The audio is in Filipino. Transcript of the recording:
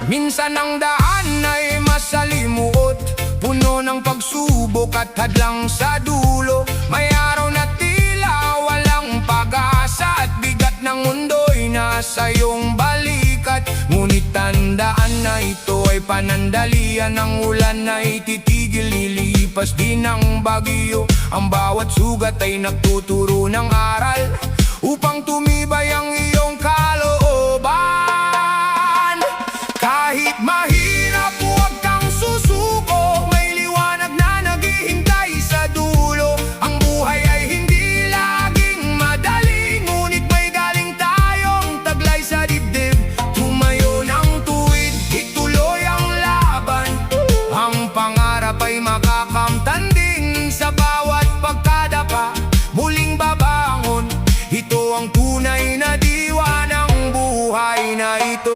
Minsan ang daan ay masalimuot, puno ng pagsubok at hadlang sa dulo. May araw na tila walang pag-asa at bigat ng mundo'y nasa iyong balikat. Ngunit tandaan na ito ay panandalian, ng ulan ay titigil, lilipas din ang bagyo. Ang bawat sugat ay nagtuturo ng aral upang tumibay ang iyong kalooban. Kahit mahirap, huwag kang susuko, may liwanag na naghihintay sa dulo. Ang buhay ay hindi laging madali, ngunit may galing tayong taglay sa dibdib. Tumayo ng tuwid, ituloy ang laban. Ang pangarap ay makakamtan din sa bawat pagkadapa. Muling babangon, ito ang tunay na diwa ng buhay na ito.